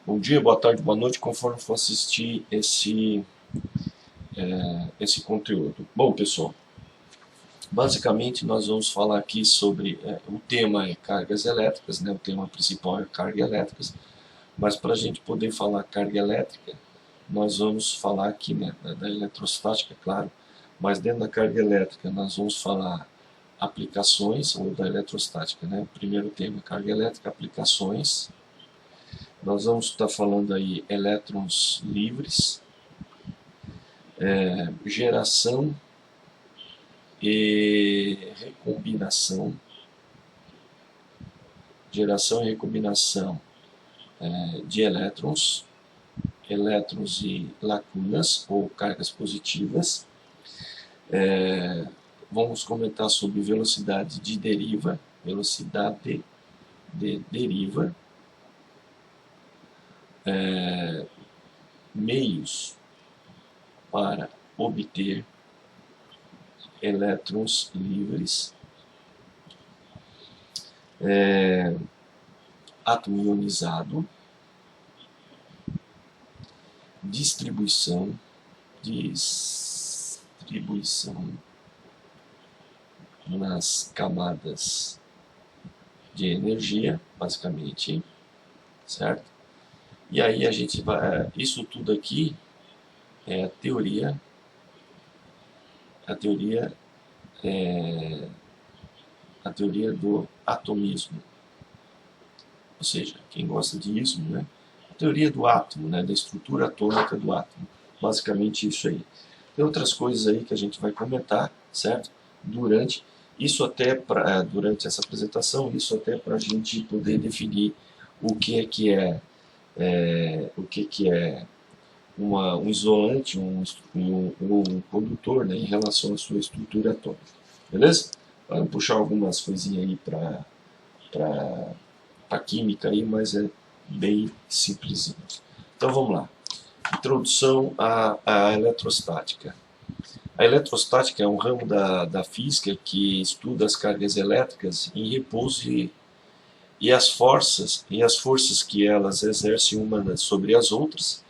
Bom dia, boa tarde, boa noite, conforme for assistir esse conteúdo. Bom, pessoal, basicamente nós vamos falar aqui sobre, o tema é cargas elétricas, né? O tema principal é cargas elétricas, mas para a gente poder falar carga elétrica, nós vamos falar aqui, né, da eletrostática, claro, mas dentro da carga elétrica nós vamos falar aplicações, ou da eletrostática, né? O primeiro tema, carga elétrica, aplicações. Nós vamos estar falando aí elétrons livres, geração e recombinação, de elétrons, elétrons e lacunas ou cargas positivas. Vamos comentar sobre velocidade de deriva, meios para obter elétrons livres, átomo ionizado, distribuição nas camadas de energia, basicamente, certo? E aí a gente vai, isso tudo aqui é a teoria do atomismo, ou seja, quem gosta de ismo, né? A teoria do átomo, né? Da estrutura atômica do átomo, basicamente isso aí. Tem outras coisas aí que a gente vai comentar, certo? Durante essa apresentação, isso até para a gente poder definir o que é um isolante, um condutor, né, em relação à sua estrutura atômica. Beleza? Vamos puxar algumas coisinhas aí para química, aí, mas é bem simplesinho. Então vamos lá. Introdução à eletrostática. A eletrostática é um ramo da física que estuda as cargas elétricas em repouso e as forças que elas exercem umas sobre as outras.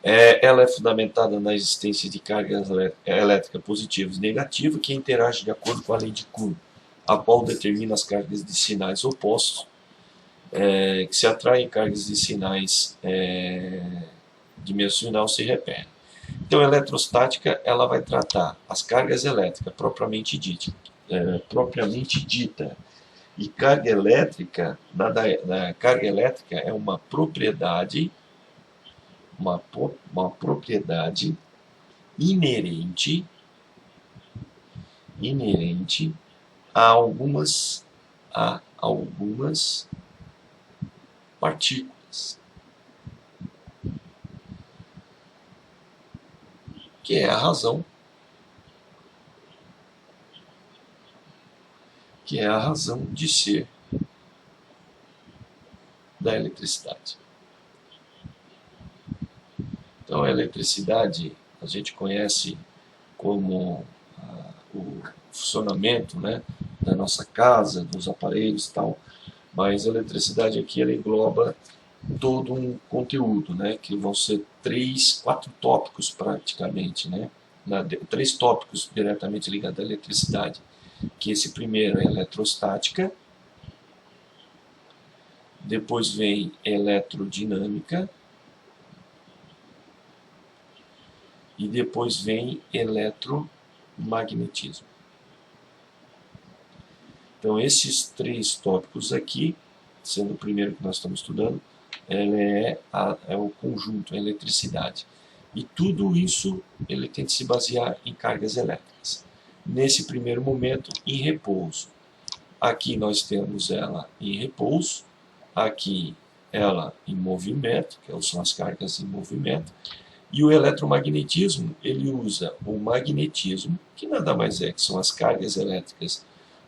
Ela é fundamentada na existência de cargas elétricas positivas e negativas que interagem de acordo com a lei de Coulomb, a qual determina as cargas de sinais opostos, que se atraem cargas de sinais de mesmo sinal se repelem. Então, a eletrostática ela vai tratar as cargas elétricas propriamente dita. E carga elétrica, carga elétrica é uma propriedade inerente a algumas partículas, que é a razão de ser da eletricidade. Então, a eletricidade a gente conhece como o funcionamento, né, da nossa casa, dos aparelhos e tal, mas a eletricidade aqui ela engloba todo um conteúdo, né, que vão ser 4 tópicos praticamente, né, 3 tópicos diretamente ligados à eletricidade, que esse primeiro é eletrostática, depois vem eletrodinâmica e depois vem eletromagnetismo. Então, esses 3 tópicos aqui, sendo o primeiro que nós estamos estudando, é o conjunto, a eletricidade. E tudo isso ele tem que se basear em cargas elétricas. Nesse primeiro momento, em repouso. Aqui nós temos ela em repouso, aqui ela em movimento, que são as cargas em movimento, e o eletromagnetismo, ele usa o magnetismo, que nada mais é que são as cargas elétricas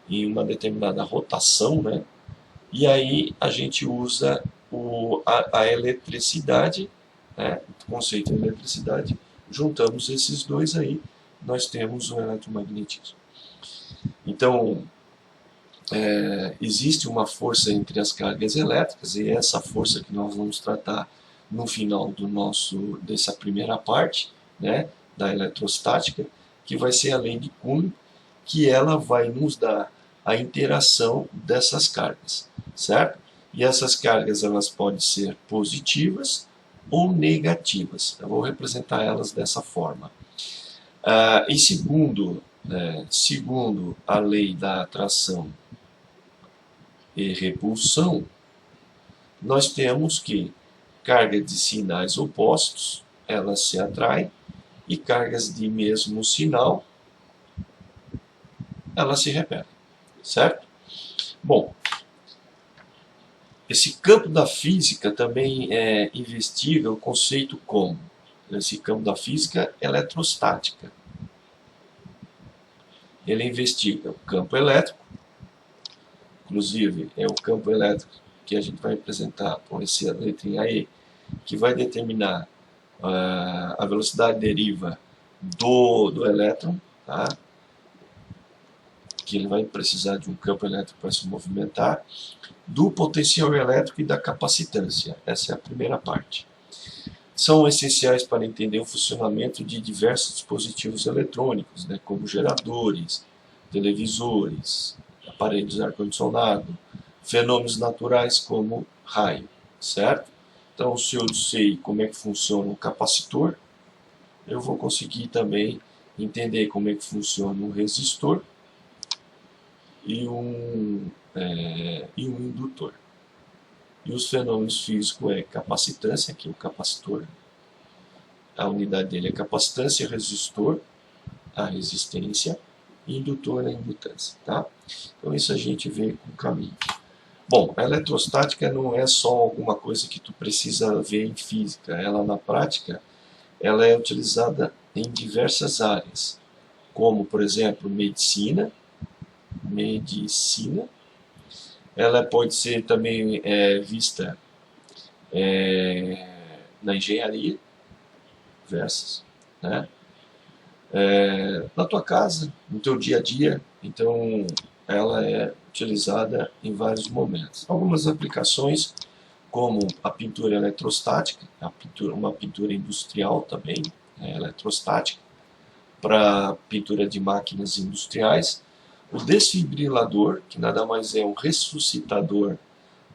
em uma determinada rotação, né? E aí a gente usa a eletricidade, né? O conceito de eletricidade, juntamos esses dois aí, nós temos o eletromagnetismo. Então, existe uma força entre as cargas elétricas, e essa força que nós vamos tratar no final dessa primeira parte, né, da eletrostática, que vai ser a lei de Coulomb, que ela vai nos dar a interação dessas cargas, certo? E essas cargas elas podem ser positivas ou negativas. Eu vou representar elas dessa forma. E segundo a lei da atração e repulsão, nós temos que cargas de sinais opostos, elas se atraem, e cargas de mesmo sinal, elas se repelem, certo? Bom, esse campo da física também investiga o conceito como esse campo da física eletrostática. Ele investiga o campo elétrico, inclusive é o campo elétrico que a gente vai representar com essa letrinha E, que vai determinar a velocidade deriva do elétron, tá? Que ele vai precisar de um campo elétrico para se movimentar, do potencial elétrico e da capacitância. Essa é a primeira parte. São essenciais para entender o funcionamento de diversos dispositivos eletrônicos, né, como geradores, televisores, aparelhos de ar-condicionado, fenômenos naturais como raio, certo? Então, se eu sei como é que funciona um capacitor, eu vou conseguir também entender como é que funciona um resistor e um indutor. E os fenômenos físicos é capacitância, aqui o capacitor, a unidade dele é capacitância, resistor, a resistência, e indutor, a indutância. Tá? Então isso a gente vê com o caminho. Bom, a eletrostática não é só alguma coisa que tu precisa ver em física. Ela na prática, ela é utilizada em diversas áreas, como por exemplo medicina. Ela pode ser também vista na engenharia, diversas, né? Na tua casa, no teu dia a dia, então ela é utilizada em vários momentos. Algumas aplicações, como a pintura eletrostática, uma pintura industrial também, eletrostática, para pintura de máquinas industriais. O desfibrilador, que nada mais é um ressuscitador,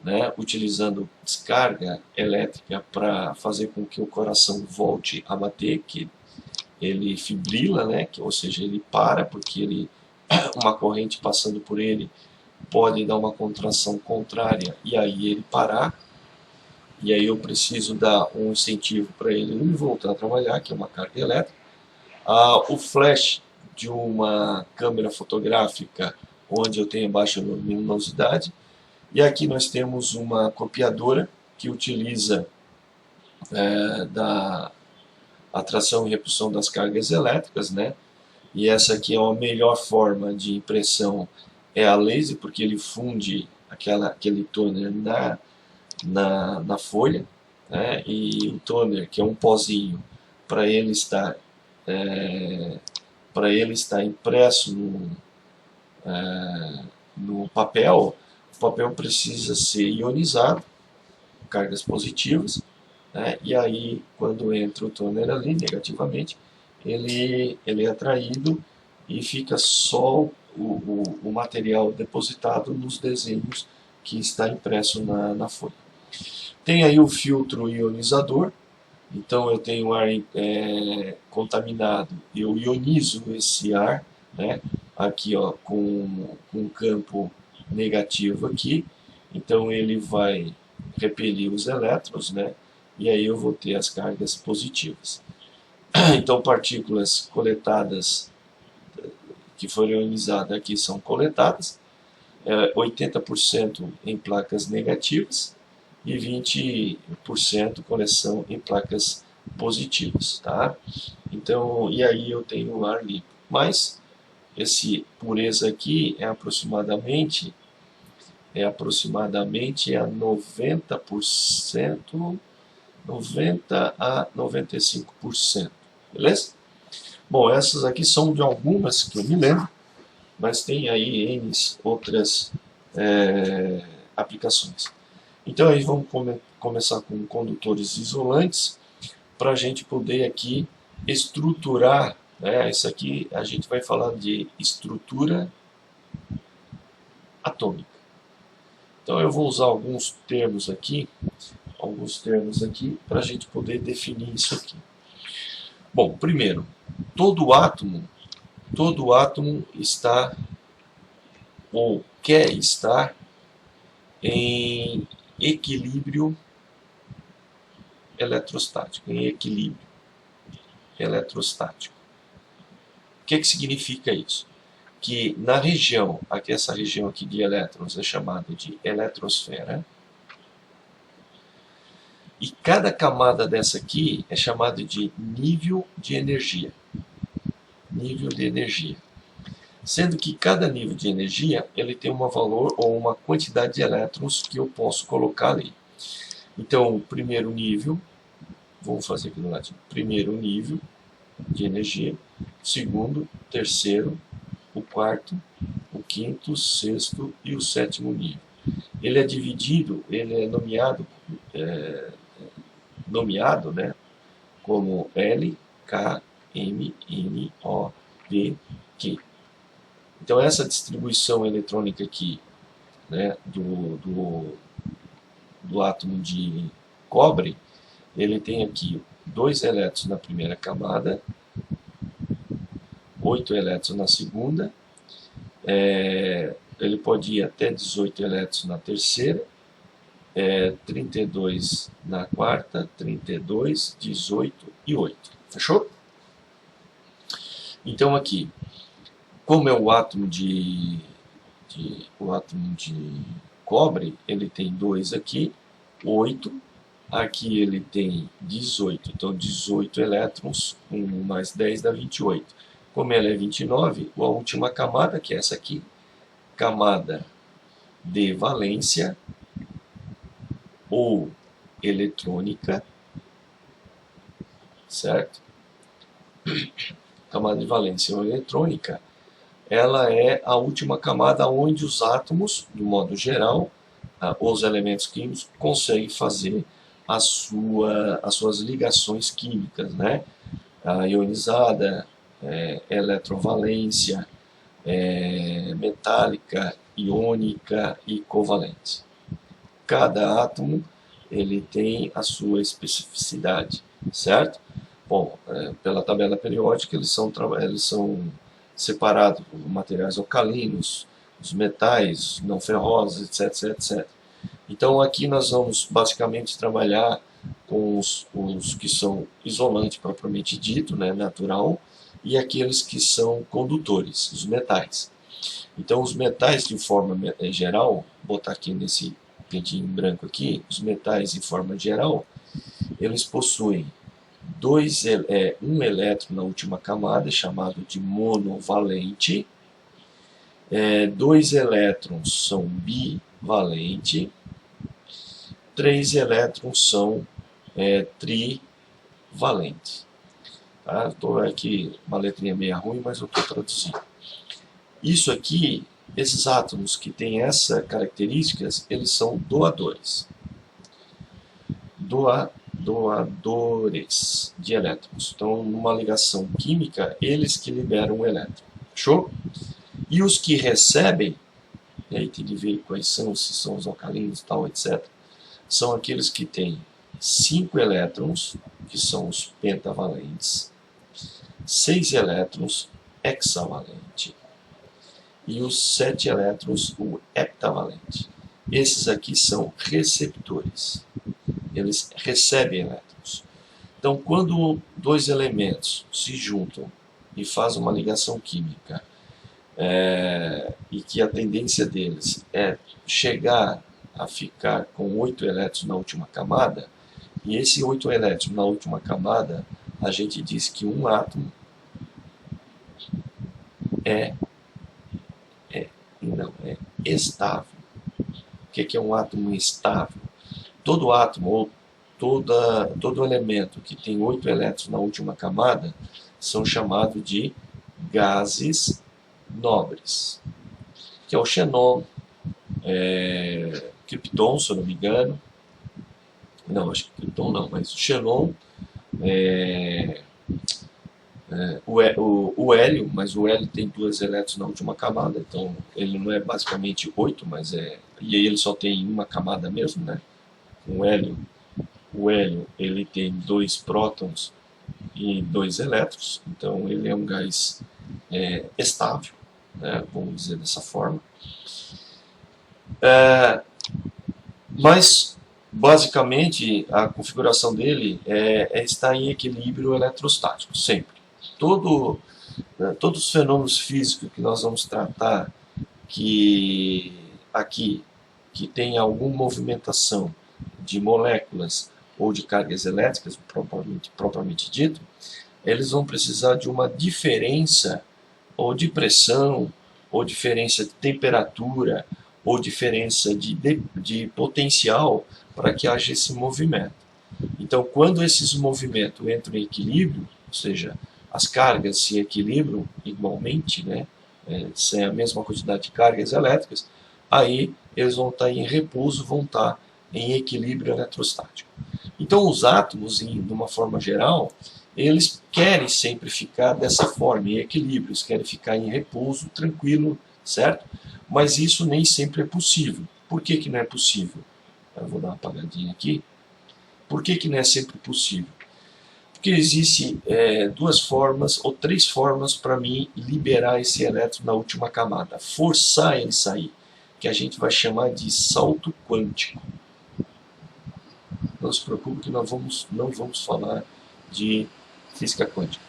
né, utilizando descarga elétrica para fazer com que o coração volte a bater, que ele fibrila, né, ou seja, ele para, porque uma corrente passando por ele pode dar uma contração contrária e aí ele parar, e aí eu preciso dar um incentivo para ele voltar a trabalhar, que é uma carga elétrica. O flash de uma câmera fotográfica onde eu tenho baixa luminosidade, e aqui nós temos uma copiadora que utiliza da atração e repulsão das cargas elétricas, né? E essa aqui é a melhor forma de impressão, é a laser, porque ele funde aquele toner na folha, né? E o toner, que é um pozinho, para ele estar impresso no papel, o papel precisa ser ionizado, cargas positivas, né? E aí quando entra o toner ali negativamente, ele é atraído e fica só o material depositado nos desenhos que está impresso na folha. Tem aí o filtro ionizador. Então eu tenho ar contaminado, eu ionizo esse ar, né, aqui ó, com um campo negativo aqui, então ele vai repelir os elétrons, né, e aí eu vou ter as cargas positivas. Então partículas coletadas, que foram ionizadas aqui, são coletadas, 80% em placas negativas, e 20% coleção em placas positivas, tá? Então, e aí eu tenho o ar limpo. Mas esse pureza aqui é aproximadamente a 90%, 90 a 95%, beleza? Bom, essas aqui são de algumas que eu me lembro, mas tem aí N outras aplicações. Então aí vamos começar com condutores isolantes, para a gente poder aqui estruturar, né? Isso aqui a gente vai falar de estrutura atômica. Então eu vou usar alguns termos aqui para a gente poder definir isso aqui. Bom, primeiro, todo átomo está ou quer estar em equilíbrio eletrostático, em equilíbrio eletrostático. O que significa isso? Que na região, aqui essa região aqui de elétrons é chamada de eletrosfera, e cada camada dessa aqui é chamada de nível de energia. Nível de energia. Sendo que cada nível de energia ele tem um valor ou uma quantidade de elétrons que eu posso colocar ali. Então, o primeiro nível, vamos fazer aqui no latim, primeiro nível de energia, segundo, terceiro, o quarto, o quinto, o sexto e o sétimo nível. Ele é dividido, ele é nomeado, né, como L, K, M, N, O, P, Q. Então essa distribuição eletrônica aqui, né, do átomo de cobre, ele tem aqui 2 elétrons na primeira camada, 8 elétrons na segunda, ele pode ir até 18 elétrons na terceira, 32 na quarta, 32, 18 e 8. Fechou? Então aqui, como é o átomo de cobre, ele tem 2 aqui, 8, aqui ele tem 18, então 18 elétrons, 1 mais 10 dá 28. Como ela é 29, a última camada, que é essa aqui, camada de valência ou eletrônica, certo? Camada de valência ou eletrônica, ela é a última camada onde os átomos, de modo geral, os elementos químicos, conseguem fazer as suas ligações químicas, né? A ionizada, eletrovalência, metálica, iônica e covalente. Cada átomo ele tem a sua especificidade, certo? Bom, pela tabela periódica eles são separados por materiais alcalinos, os metais não ferrosos, etc, etc. Então aqui nós vamos basicamente trabalhar com os que são isolantes propriamente dito, né, natural, e aqueles que são condutores, os metais. Então os metais de forma geral, vou botar aqui nesse cantinho branco aqui, os metais de forma geral, eles possuem um elétron na última camada, chamado de monovalente, 2 elétrons são bivalentes, 3 elétrons são trivalentes. Tá? Estou aqui, uma letrinha meio ruim, mas eu estou traduzindo. Isso aqui, esses átomos que têm essas características, eles são doadores. Doadores de elétrons. Então, numa ligação química, eles que liberam o elétron. Fechou? E os que recebem, e aí tem de ver quais são, se são os alcalinos, tal, etc., são aqueles que têm 5 elétrons, que são os pentavalentes, 6 elétrons, hexavalente, e os 7 elétrons, o heptavalente. Esses aqui são receptores. Eles recebem elétrons. Então, quando 2 elementos se juntam e fazem uma ligação química, e que a tendência deles é chegar a ficar com 8 elétrons na última camada, e esse 8 elétrons na última camada, a gente diz que um átomo é estável. O que é um átomo estável? Todo átomo ou todo elemento que tem 8 elétrons na última camada são chamados de gases nobres, que é o xenon, cripton, se eu não me engano, não, acho que Krypton não, mas o xenon, é, o hélio, mas o hélio tem 2 elétrons na última camada, então ele não é basicamente 8, mas e aí ele só tem uma camada mesmo, né? O hélio ele tem 2 prótons e 2 elétrons, então ele é um gás estável, né? Vamos dizer dessa forma. Mas basicamente a configuração dele é estar em equilíbrio eletrostático, sempre. Todos os fenômenos físicos que nós vamos tratar aqui, que tem alguma movimentação de moléculas ou de cargas elétricas, propriamente dito, eles vão precisar de uma diferença ou de pressão, ou diferença de temperatura, ou diferença de potencial para que haja esse movimento. Então, quando esses movimentos entram em equilíbrio, ou seja, as cargas se equilibram igualmente, né, sem a mesma quantidade de cargas elétricas, aí eles vão estar em repouso, vão estar em equilíbrio eletrostático. Então, os átomos, de uma forma geral, eles querem sempre ficar dessa forma, em equilíbrio, eles querem ficar em repouso, tranquilo, certo? Mas isso nem sempre é possível. Por que não é possível? Eu vou dar uma apagadinha aqui. Por que não é sempre possível? Porque existem 2 formas ou 3 formas para mim liberar esse elétron na última camada, forçar ele sair, que a gente vai chamar de salto quântico. Não se preocupe que nós não vamos falar de física quântica.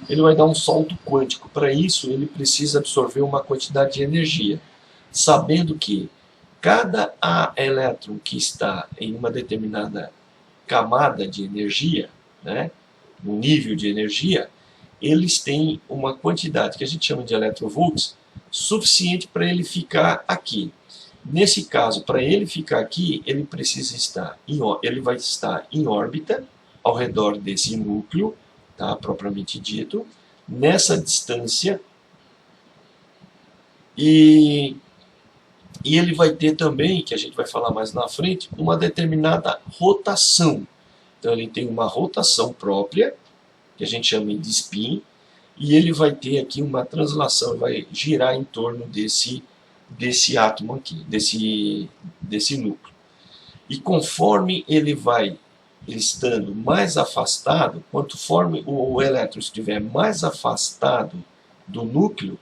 Ele vai dar um salto quântico. Para isso, ele precisa absorver uma quantidade de energia, sabendo que cada elétron que está em uma determinada camada de energia, né, no nível de energia, eles têm uma quantidade que a gente chama de electrovolts suficiente para ele ficar aqui. Nesse caso, para ele ficar aqui, ele precisa estar ele vai estar em órbita ao redor desse núcleo, tá, propriamente dito, nessa distância, e ele vai ter também, que a gente vai falar mais na frente, uma determinada rotação. Então ele tem uma rotação própria, que a gente chama de spin, e ele vai ter aqui uma translação, vai girar em torno desse átomo aqui, desse núcleo. E conforme ele vai estando mais afastado, conforme o elétron estiver mais afastado do núcleo,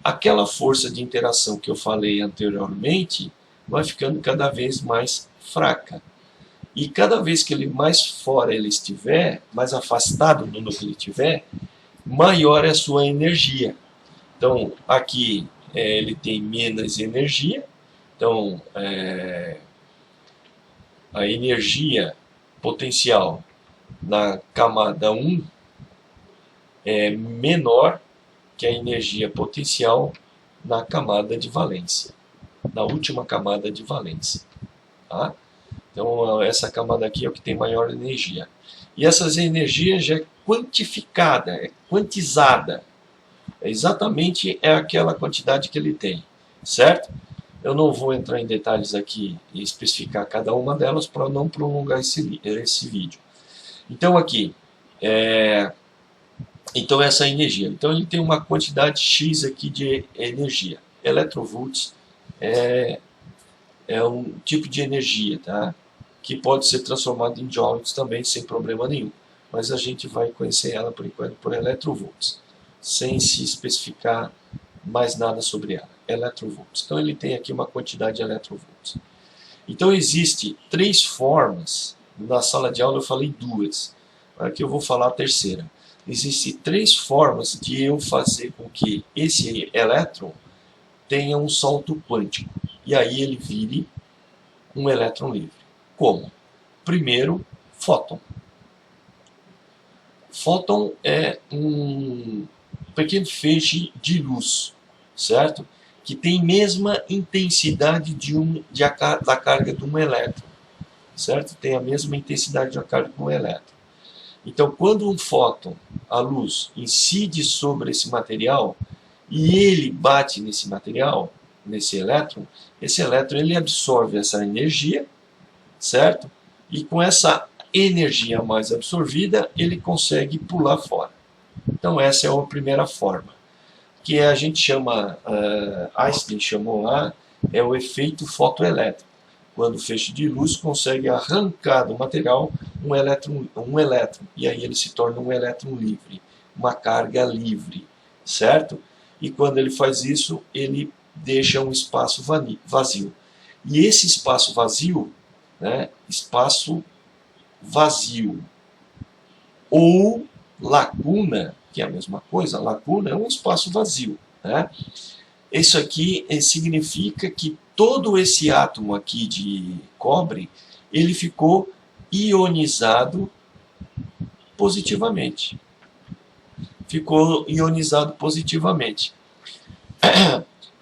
aquela força de interação que eu falei anteriormente vai ficando cada vez mais fraca. E cada vez que ele mais fora ele estiver, mais afastado do núcleo ele estiver, maior é a sua energia. Então, aqui ele tem menos energia, então a energia potencial na camada 1 é menor que a energia potencial na camada de valência, na última camada de valência. Tá? Então, essa camada aqui é o que tem maior energia. E essas energias já é quantificada, é quantizada. Exatamente aquela quantidade que ele tem, certo? Eu não vou entrar em detalhes aqui e especificar cada uma delas para não prolongar esse vídeo. Então, aqui, então essa energia. Então, ele tem uma quantidade X aqui de energia. Electrovolts é um tipo de energia, tá? Que pode ser transformado em joules também, sem problema nenhum. Mas a gente vai conhecer ela, por enquanto, por electrovolts, sem se especificar mais nada sobre ela. Electrovolts. Então, ele tem aqui uma quantidade de electrovolts. Então, existem 3 formas. Na sala de aula eu falei 2. Aqui eu vou falar a terceira. Existem 3 formas de eu fazer com que esse elétron tenha um salto quântico. E aí ele vire um elétron livre. Como? Primeiro, fóton. Fóton é um pequeno feixe de luz, certo? Que tem mesma intensidade da carga de um elétron, certo? Tem a mesma intensidade da carga de um elétron. Então, quando um fóton, a luz, incide sobre esse material e ele bate nesse material, nesse elétron, esse elétron ele absorve essa energia, certo? e com essa energia a mais absorvida, ele consegue pular fora. Então essa é a primeira forma, que a gente chama, Einstein chamou lá, é o efeito fotoelétrico. Quando o feixe de luz consegue arrancar do material um elétron, e aí ele se torna um elétron livre, uma carga livre, certo? E quando ele faz isso, ele deixa um espaço vazio. E esse espaço vazio, né, espaço vazio ou lacuna, que é a mesma coisa, lacuna é um espaço vazio, né? Isso aqui significa que todo esse átomo aqui de cobre, ele ficou ionizado positivamente. Ficou ionizado positivamente.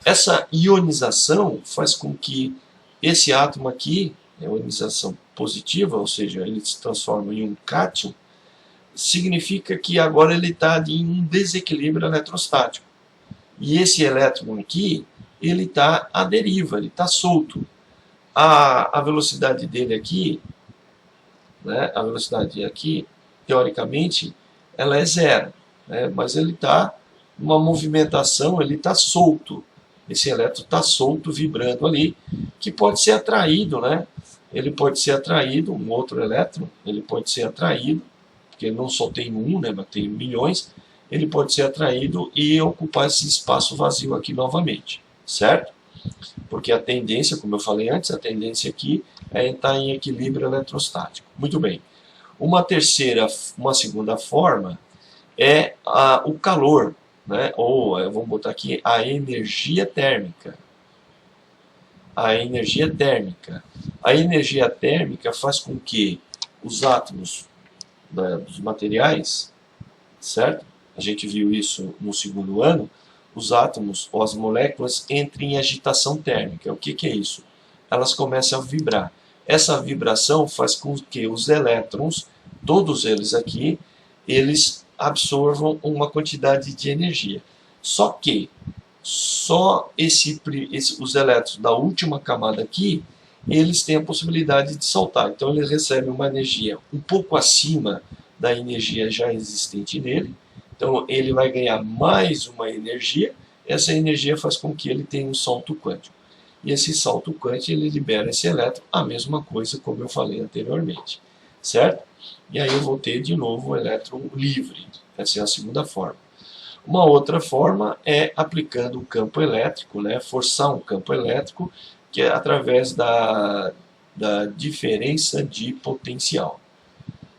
Essa ionização faz com que esse átomo aqui, a ionização positiva, ou seja, ele se transforma em um cátion, significa que agora ele está em um desequilíbrio eletrostático. E esse elétron aqui, ele está à deriva, ele está solto. A velocidade dele aqui, né, a velocidade aqui, teoricamente, ela é zero, né, mas ele está numa movimentação, ele está solto. Esse elétron está solto, vibrando ali, que pode ser atraído, né? Ele pode ser atraído, um outro elétron, ele pode ser atraído, porque não só tem um, né, mas tem milhões, ele pode ser atraído e ocupar esse espaço vazio aqui novamente, certo? Porque a tendência, como eu falei antes, a tendência aqui é estar em equilíbrio eletrostático. Muito bem. Uma segunda forma é o calor, né? Ou, vamos botar aqui, a energia térmica. A energia térmica. A energia térmica faz com que os átomos dos materiais, certo? A gente viu isso no segundo ano, os átomos ou as moléculas entrem em agitação térmica. O que é isso? Elas começam a vibrar. Essa vibração faz com que os elétrons, todos eles aqui, eles absorvam uma quantidade de energia. Só que os elétrons da última camada aqui, eles têm a possibilidade de saltar. Então eles recebem uma energia um pouco acima da energia já existente nele. Então ele vai ganhar mais uma energia, essa energia faz com que ele tenha um salto quântico. E esse salto quântico ele libera esse elétron, a mesma coisa como eu falei anteriormente, certo? E aí eu vou ter de novo o elétron livre, essa é a segunda forma. Uma outra forma é aplicando o campo elétrico, né? Forçar um campo elétrico, que é através da diferença de potencial.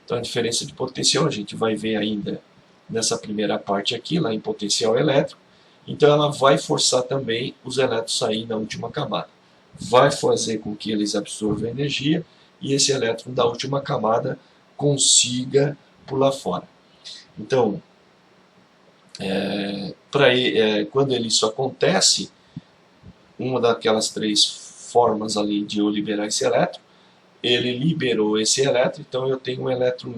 Então a diferença de potencial a gente vai ver ainda nessa primeira parte aqui, lá em potencial elétrico. Então ela vai forçar também os elétrons sair na última camada. Vai fazer com que eles absorvam energia e esse elétron da última camada consiga pular fora. Então, quando isso acontece, uma daquelas três formas ali de eu liberar esse elétron, ele liberou esse elétron, então eu tenho um elétron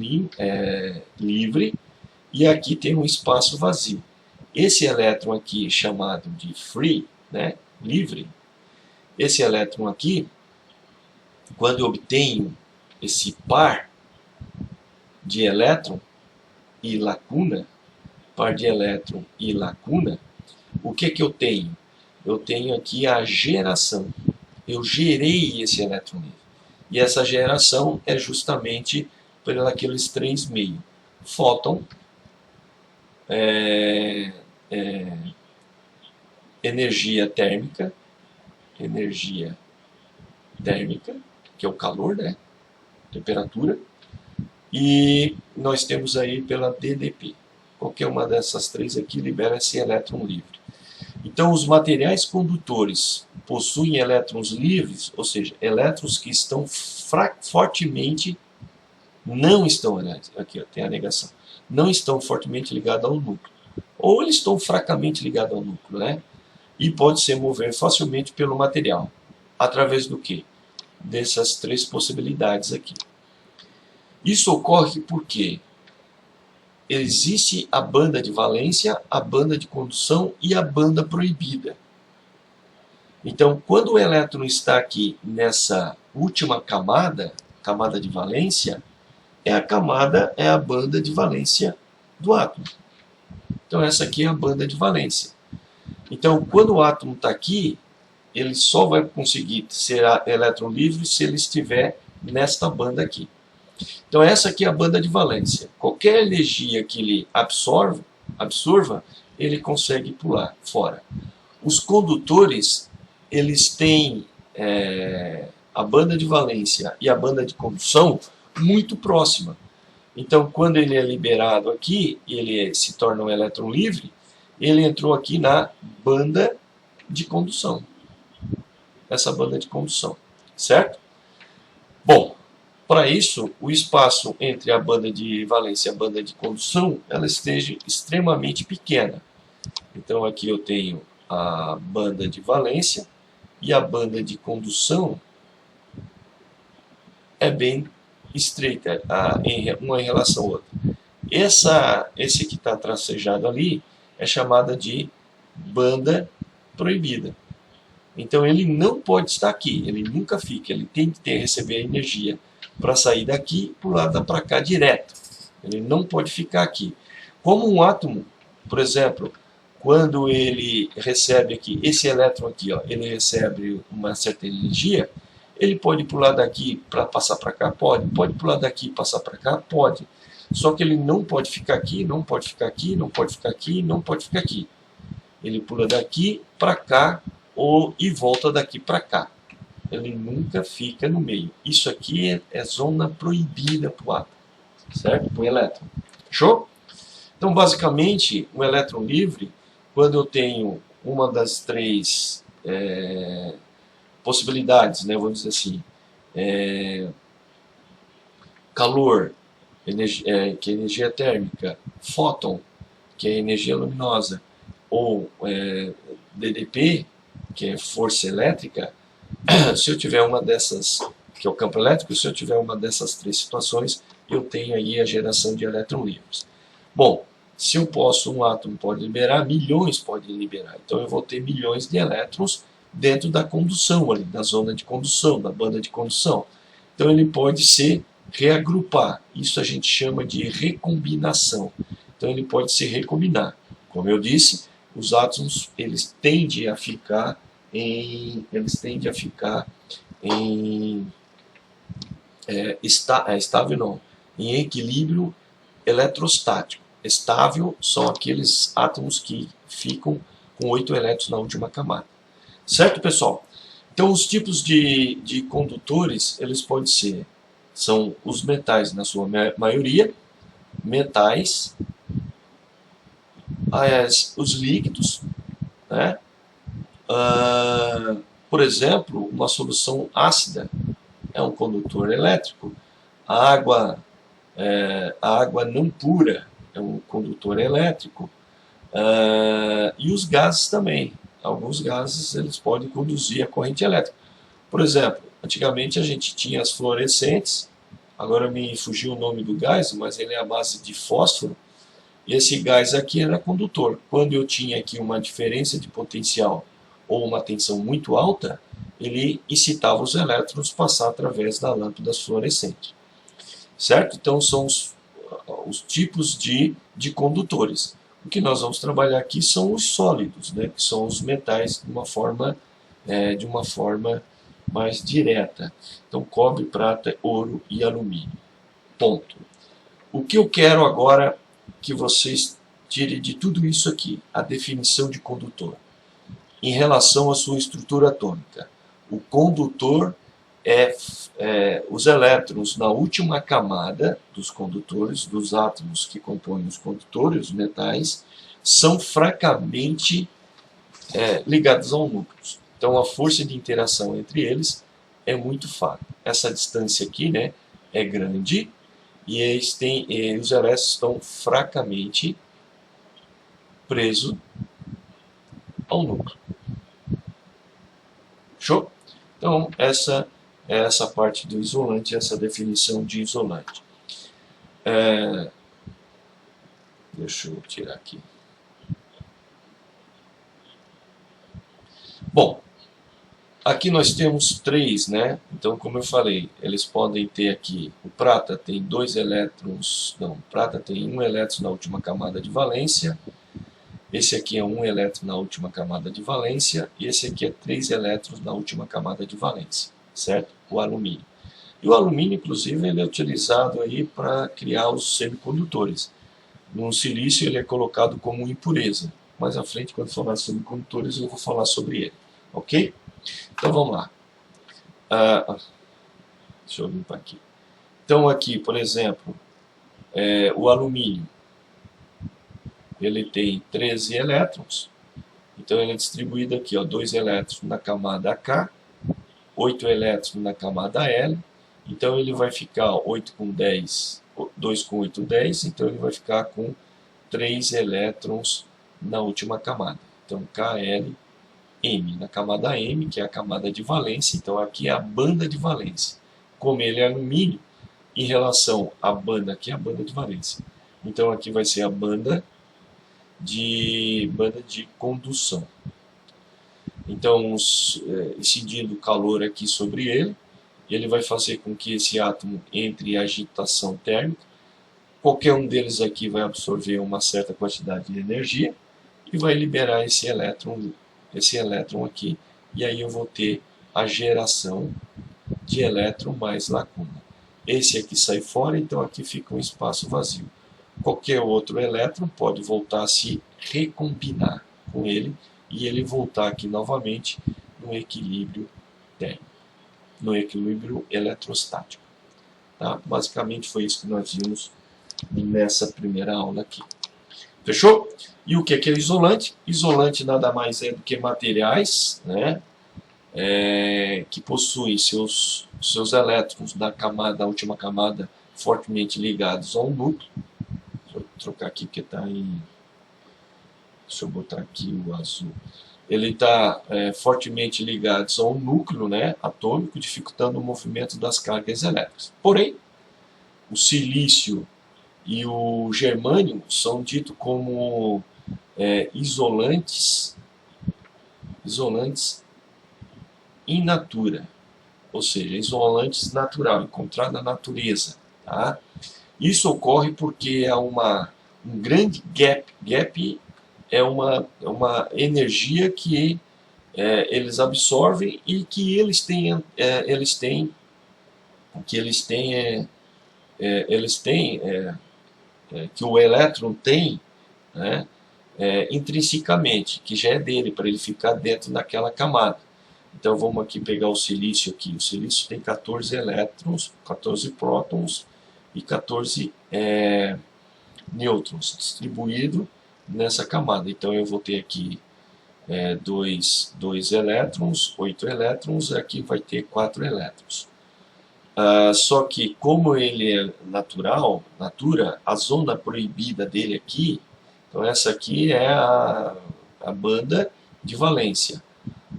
livre, e aqui tem um espaço vazio. Esse elétron aqui, chamado de free, né, livre, esse elétron aqui, quando eu obtenho esse par de elétron e lacuna, o que eu tenho? Eu tenho aqui a geração. Eu gerei esse elétron livre. E essa geração é justamente por aqueles três meios. Fóton, energia térmica, que é o calor, né? Temperatura. E nós temos aí pela DDP. Qualquer uma dessas três aqui libera esse elétron livre. Então, os materiais condutores possuem elétrons livres, ou seja, elétrons que estão fortemente, não estão, aqui ó, tem a negação, não estão fortemente ligados ao núcleo. Ou eles estão fracamente ligados ao núcleo, né? E pode se mover facilmente pelo material. Através do quê? Dessas três possibilidades aqui. Isso ocorre porque existe a banda de valência, a banda de condução e a banda proibida. Então, quando o elétron está aqui nessa última camada, camada de valência é a banda de valência do átomo. Então essa aqui é a banda de valência. Então quando o átomo está aqui, ele só vai conseguir ser elétron livre se ele estiver nesta banda aqui. Então essa aqui é a banda de valência. Qualquer energia que ele absorva, ele consegue pular fora. Os condutores, eles têm a banda de valência e a banda de condução muito próxima. Então, quando ele é liberado aqui, ele se torna um elétron livre, ele entrou aqui na banda de condução. Essa banda de condução, certo? Bom, para isso, o espaço entre a banda de valência e a banda de condução, ela esteja extremamente pequena. Então, aqui eu tenho a banda de valência e a banda de condução é bem estreita, uma em relação à outra. Esse que está tracejado ali é chamada de banda proibida. Então ele não pode estar aqui, ele nunca fica, ele tem que receber energia para sair daqui e pular para cá direto. Ele não pode ficar aqui. Como um átomo, por exemplo, quando ele recebe aqui, esse elétron aqui, ó, ele recebe uma certa energia, ele pode pular daqui para passar para cá? Pode. Pode pular daqui e passar para cá? Pode. Só que ele não pode ficar aqui, não pode ficar aqui, não pode ficar aqui, não pode ficar aqui. Ele pula daqui para cá e volta daqui para cá. Ele nunca fica no meio. Isso aqui é zona proibida para o átomo, certo? Para o elétron. Show? Então, basicamente, um elétron livre, quando eu tenho uma das três possibilidades, né, vamos dizer assim, calor, que é energia térmica, fóton, que é energia luminosa, ou DDP, que é força elétrica, se eu tiver uma dessas, que é o campo elétrico, se eu tiver uma dessas três situações, eu tenho aí a geração de elétrons livres. Bom, se eu posso, um átomo pode liberar, milhões podem liberar. Então eu vou ter milhões de elétrons dentro da condução, ali, da zona de condução, da banda de condução. Então ele pode se reagrupar. Isso a gente chama de recombinação. Então ele pode se recombinar. Como eu disse, os átomos eles tendem a ficar em estável não, em equilíbrio eletrostático. Estável são aqueles átomos que ficam com 8 elétrons na última camada. Certo, pessoal? Então, os tipos de condutores, eles podem ser, são os metais na sua maioria, metais, os líquidos, né? Por exemplo, uma solução ácida é um condutor elétrico. A água não pura é um condutor elétrico. E os gases também. Alguns gases eles podem conduzir a corrente elétrica. Por exemplo, antigamente a gente tinha as fluorescentes, agora me fugiu o nome do gás, mas ele é à base de fósforo. E esse gás aqui era condutor. Quando eu tinha aqui uma diferença de potencial ou uma tensão muito alta, ele incitava os elétrons a passar através da lâmpada fluorescente. Certo? Então são os tipos de condutores. O que nós vamos trabalhar aqui são os sólidos, né? Que são os metais de uma forma mais direta. Então cobre, prata, ouro e alumínio. Ponto. O que eu quero agora que vocês tirem de tudo isso aqui, a definição de condutor. Em relação à sua estrutura atômica, o condutor os elétrons na última camada dos condutores, dos átomos que compõem os condutores, os metais, são fracamente ligados ao núcleo. Então a força de interação entre eles é muito fraca. Essa distância aqui, né, é grande e os elétrons estão fracamente presos ao núcleo. Show? Então essa é essa parte do isolante, essa definição de isolante. Deixa eu tirar aqui. Bom, Aqui nós temos 3, né? Então, como eu falei, eles podem ter aqui, o prata tem 2 elétrons, não, o prata tem 1 elétron na última camada de valência, esse aqui é 1 elétron na última camada de valência, e esse aqui é 3 elétrons na última camada de valência, certo? O alumínio. E o alumínio, inclusive, ele é utilizado aí para criar os semicondutores. No silício ele é colocado como impureza. Mais à frente, quando falar sobre semicondutores, eu vou falar sobre ele, ok? Então vamos lá. Deixa eu limpar aqui. Então aqui, por exemplo, o alumínio, ele tem 13 elétrons. Então ele é distribuído aqui, ó, 2 elétrons na camada K, 8 elétrons na camada L. Então ele vai ficar 8 com 10, 2 com 8, 10. Então ele vai ficar com 3 elétrons na última camada. Então KL M, na camada M, que é a camada de valência, então aqui é a banda de valência. Como ele é alumínio, em relação à banda, aqui é a banda de valência. Então aqui vai ser a banda de condução. Então, incidindo calor aqui sobre ele, ele vai fazer com que esse átomo entre em agitação térmica. Qualquer um deles aqui vai absorver uma certa quantidade de energia e vai liberar esse elétron aqui, e aí eu vou ter a geração de elétron mais lacuna. Esse aqui sai fora, então aqui fica um espaço vazio. Qualquer outro elétron pode voltar a se recombinar com ele, e ele voltar aqui novamente no equilíbrio térmico, no equilíbrio eletrostático. Tá? Basicamente foi isso que nós vimos nessa primeira aula aqui. Fechou? E o que é isolante? Isolante nada mais é do que materiais, né, que possuem seus elétrons da última camada fortemente ligados ao núcleo. Deixa eu trocar aqui porque está em... Deixa eu botar aqui o azul. Ele está fortemente ligado ao núcleo, né, atômico, dificultando o movimento das cargas elétricas. Porém, o silício e o germânio são ditos como isolantes in natura, ou seja, isolantes natural, encontrado na natureza. Tá? Isso ocorre porque há um grande gap. Gap é uma energia que eles absorvem e que que o elétron tem, né, intrinsecamente, que já é dele, para ele ficar dentro daquela camada. Então vamos aqui pegar o silício aqui. O silício tem 14 elétrons, 14 prótons e 14 nêutrons distribuído nessa camada. Então eu vou ter aqui 2 elétrons, 8 elétrons, aqui vai ter 4 elétrons. Só que como ele é natura, a zona proibida dele aqui, então essa aqui é a banda de valência.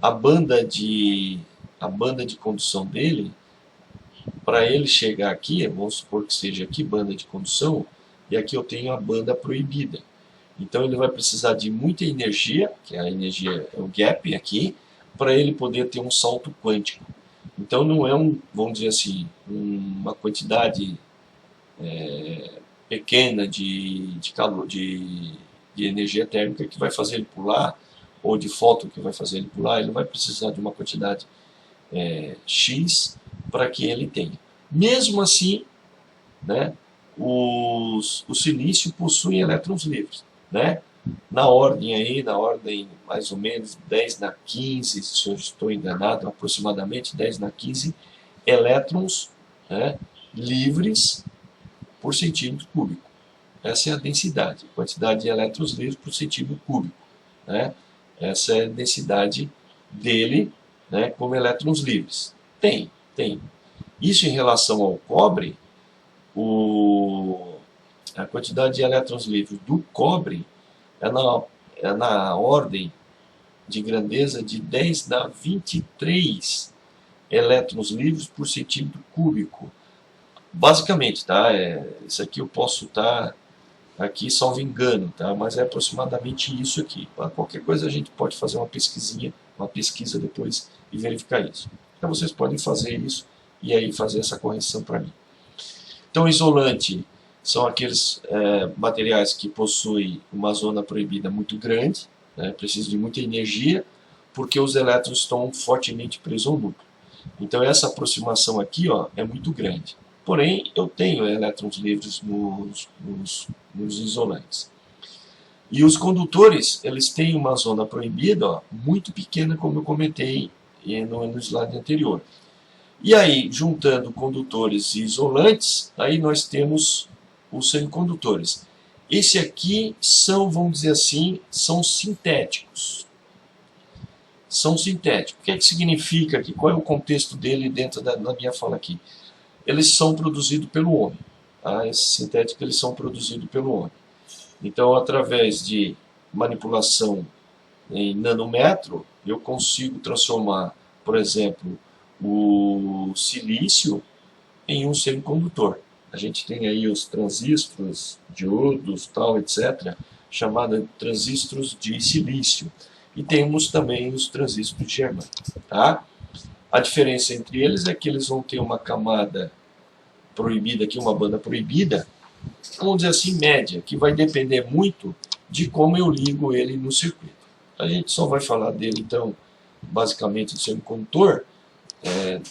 A banda de condução dele, para ele chegar aqui, vamos supor que seja aqui banda de condução, e aqui eu tenho a banda proibida. Então ele vai precisar de muita energia, que a energia é o gap aqui, para ele poder ter um salto quântico. Então não é vamos dizer assim, uma quantidade pequena de calor, de energia térmica que vai fazer ele pular, ou de fóton que vai fazer ele pular. Ele vai precisar de uma quantidade X para que ele tenha. Mesmo assim, né, o silício possui elétrons livres, né? Na ordem mais ou menos 10 na 15, se eu estou enganado, aproximadamente 10 na 15 elétrons, né, livres por centímetro cúbico. Essa é a densidade, a quantidade de elétrons livres por centímetro cúbico, né? Essa é a densidade dele, né, como elétrons livres. Tem. Isso em relação ao cobre, a quantidade de elétrons livres do cobre é na ordem de grandeza de 10 na 23 elétrons livres por centímetro cúbico. Basicamente, tá? Isso aqui eu posso estar aqui salvo engano, tá? Mas é aproximadamente isso aqui. Para qualquer coisa a gente pode fazer uma pesquisinha uma pesquisa depois e verificar isso. Então vocês podem fazer isso e aí fazer essa correção para mim. Então, isolante são aqueles materiais que possuem uma zona proibida muito grande, né, precisam de muita energia, porque os elétrons estão fortemente presos ao núcleo. Então essa aproximação aqui, ó, é muito grande. Porém, eu tenho elétrons livres nos isolantes. E os condutores, eles têm uma zona proibida, ó, muito pequena, como eu comentei no slide anterior. E aí, juntando condutores e isolantes, aí nós temos os semicondutores. Esse aqui são, vamos dizer assim, são sintéticos. São sintéticos. O que é que significa aqui? Qual é o contexto dele dentro da minha fala aqui? Eles são produzidos pelo homem. Tá? Esses sintéticos eles são produzidos pelo homem. Então, através de manipulação em nanômetro, eu consigo transformar, por exemplo, o silício em um semicondutor. A gente tem aí os transistores, diodos, tal, etc., chamados de transistores de silício. E temos também os transistores de germânio. Tá? A diferença entre eles é que eles vão ter uma camada proibida aqui, uma banda proibida, vamos dizer assim, média, que vai depender muito de como eu ligo ele no circuito. A gente só vai falar dele, então, basicamente, do semicondutor,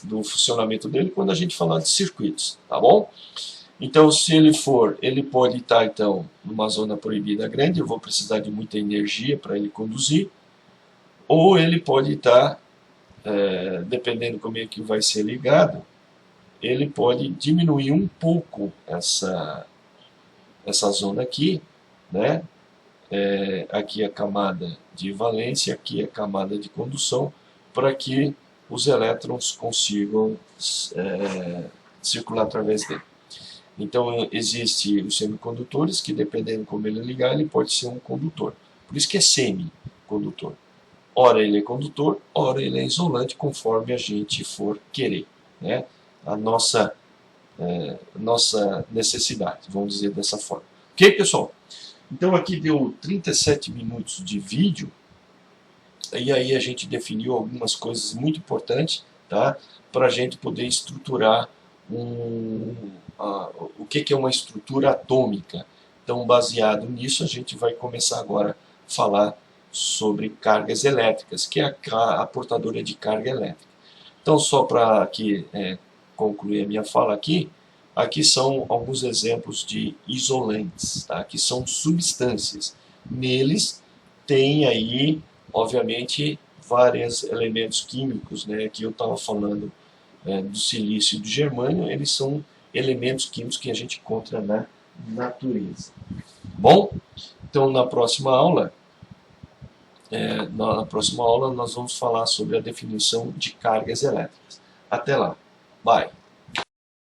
do funcionamento dele, quando a gente falar de circuitos, tá bom? Então, se ele pode estar, então, numa zona proibida grande, eu vou precisar de muita energia para ele conduzir, ou ele pode estar, dependendo como é que vai ser ligado, ele pode diminuir um pouco essa zona aqui, né? Aqui a camada de valência, aqui a camada de condução, para que os elétrons consigam circular através dele. Então, existem os semicondutores, que dependendo como ele ligar, ele pode ser um condutor. Por isso que é semicondutor. Ora ele é condutor, ora ele é isolante, conforme a gente for querer, né? A nossa necessidade, vamos dizer dessa forma. Ok, pessoal? Então aqui deu 37 minutos de vídeo, e aí a gente definiu algumas coisas muito importantes, tá? Para a gente poder estruturar o que é uma estrutura atômica. Então, baseado nisso, a gente vai começar agora a falar sobre cargas elétricas, que é a portadora de carga elétrica. Então, só para aqui concluir a minha fala aqui são alguns exemplos de isolantes, tá? Que são substâncias. Neles tem aí, obviamente, vários elementos químicos, né? Aqui eu estava falando do silício e do germânio, eles são elementos químicos que a gente encontra na natureza. Bom, então na próxima aula nós vamos falar sobre a definição de cargas elétricas. Até lá. Bye.